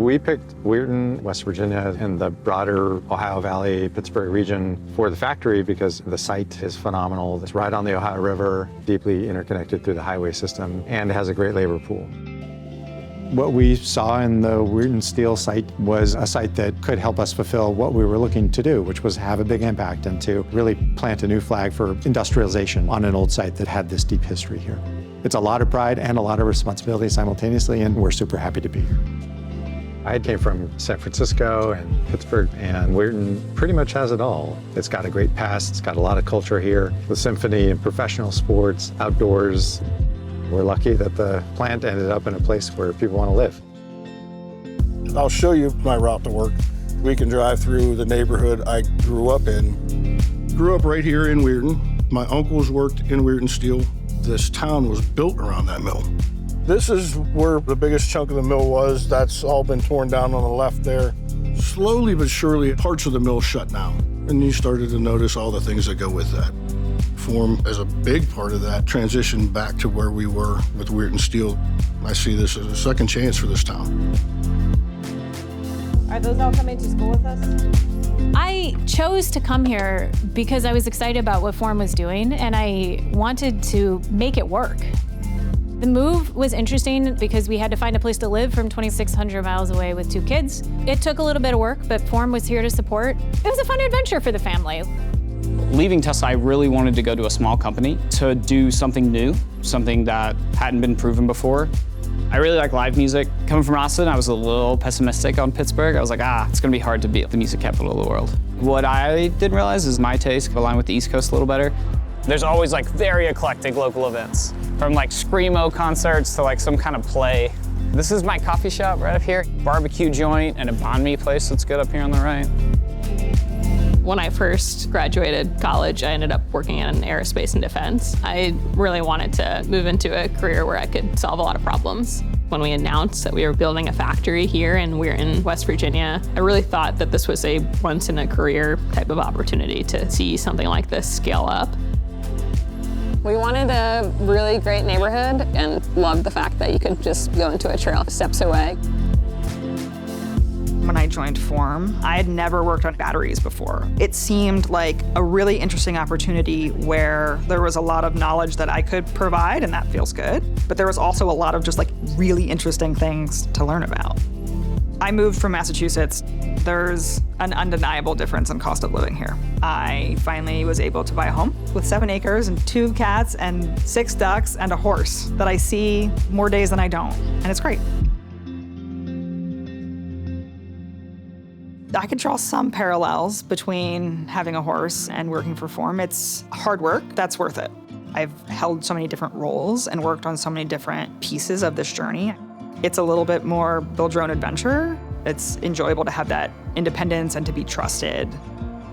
We picked Weirton, West Virginia, in the broader Ohio Valley, Pittsburgh region for the factory because the site is phenomenal. It's right on the Ohio River, deeply interconnected through the highway system, and has a great labor pool. What we saw in the Weirton Steel site was a site that could help us fulfill what we were looking to do, which was have a big impact and to really plant a new flag for industrialization on an old site that had this deep history here. It's a lot of pride and a lot of responsibility simultaneously, and we're super happy to be here. I came from San Francisco and Pittsburgh, and Weirton pretty much has it all. It's got a great past, it's got a lot of culture here, the symphony and professional sports, outdoors. We're lucky that the plant ended up in a place where people want to live. I'll show you my route to work. We can drive through the neighborhood I grew up in. Grew up right here in Weirton. My uncles worked in Weirton Steel. This town was built around that mill. This is where the biggest chunk of the mill was. That's all been torn down on the left there. Slowly but surely, parts of the mill shut down. And you started to notice all the things that go with that. Form as a big part of that transition back to where we were with Weirton Steel. I see this as a second chance for this town. Are those all coming to school with us? I chose to come here because I was excited about what Form was doing and I wanted to make it work. The move was interesting because we had to find a place to live from 2,600 miles away with 2 kids. It took a little bit of work, but Form was here to support. It was a fun adventure for the family. Leaving Tesla, I really wanted to go to a small company to do something new, something that hadn't been proven before. I really like live music. Coming from Austin, I was a little pessimistic on Pittsburgh. I was like, it's gonna be hard to beat the music capital of the world. What I didn't realize is my taste aligned with the East Coast a little better. There's always like very eclectic local events, from like screamo concerts to like some kind of play. This is my coffee shop right up here. Barbecue joint and a banh mi place that's good up here on the right. When I first graduated college, I ended up working in aerospace and defense. I really wanted to move into a career where I could solve a lot of problems. When we announced that we were building a factory here and we're in West Virginia, I really thought that this was a once-in-a-career type of opportunity to see something like this scale up. We wanted a really great neighborhood and loved the fact that you could just go into a trail steps away. When I joined Form, I had never worked on batteries before. It seemed like a really interesting opportunity where there was a lot of knowledge that I could provide, and that feels good. But there was also a lot of just like really interesting things to learn about. I moved from Massachusetts. There's an undeniable difference in cost of living here. I finally was able to buy a home with 7 acres and 2 cats and 6 ducks and a horse that I see more days than I don't, and it's great. I could draw some parallels between having a horse and working for Form. It's hard work, that's worth it. I've held so many different roles and worked on so many different pieces of this journey. It's a little bit more build your own adventure. It's enjoyable to have that independence and to be trusted.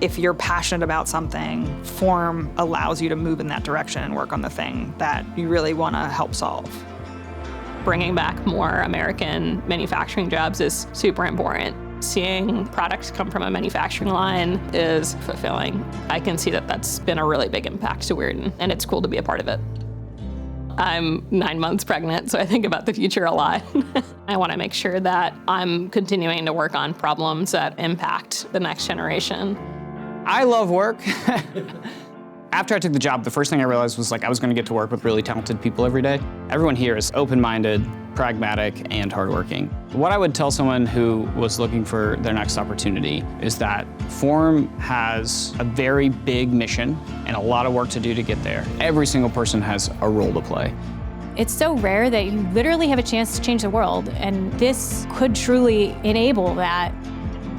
If you're passionate about something, Form allows you to move in that direction and work on the thing that you really want to help solve. Bringing back more American manufacturing jobs is super important. Seeing products come from a manufacturing line is fulfilling. I can see that that's been a really big impact to Weirton, and it's cool to be a part of it. I'm 9 months pregnant, so I think about the future a lot. I want to make sure that I'm continuing to work on problems that impact the next generation. I love work. After I took the job, the first thing I realized was like I was going to get to work with really talented people every day. Everyone here is open-minded, pragmatic, and hardworking. What I would tell someone who was looking for their next opportunity is that Form has a very big mission and a lot of work to do to get there. Every single person has a role to play. It's so rare that you literally have a chance to change the world, and this could truly enable that.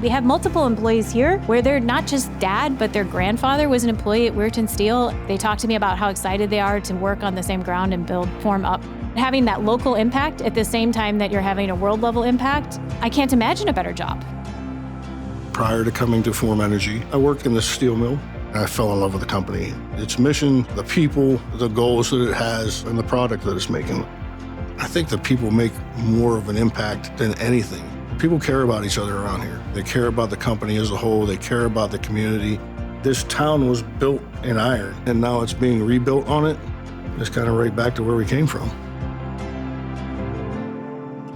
We have multiple employees here where they're not just dad, but their grandfather was an employee at Weirton Steel. They talk to me about how excited they are to work on the same ground and build Form up. Having that local impact at the same time that you're having a world level impact, I can't imagine a better job. Prior to coming to Form Energy, I worked in the steel mill. I fell in love with the company. Its mission, the people, the goals that it has, and the product that it's making. I think the people make more of an impact than anything. People care about each other around here. They care about the company as a whole. They care about the community. This town was built in iron, and now it's being rebuilt on it. It's kind of right back to where we came from.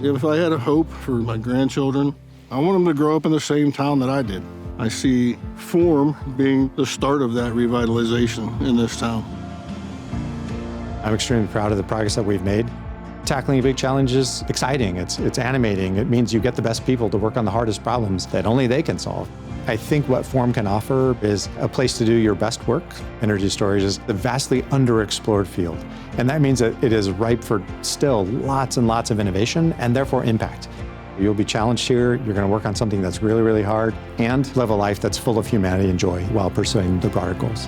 If I had a hope for my grandchildren, I want them to grow up in the same town that I did. I see Form being the start of that revitalization in this town. I'm extremely proud of the progress that we've made. Tackling a big challenge is exciting, it's animating. It means you get the best people to work on the hardest problems that only they can solve. I think what Form can offer is a place to do your best work. Energy storage is a vastly underexplored field, and that means that it is ripe for still lots and lots of innovation and therefore impact. You'll be challenged here, you're going to work on something that's really, really hard, and live a life that's full of humanity and joy while pursuing the broader goals.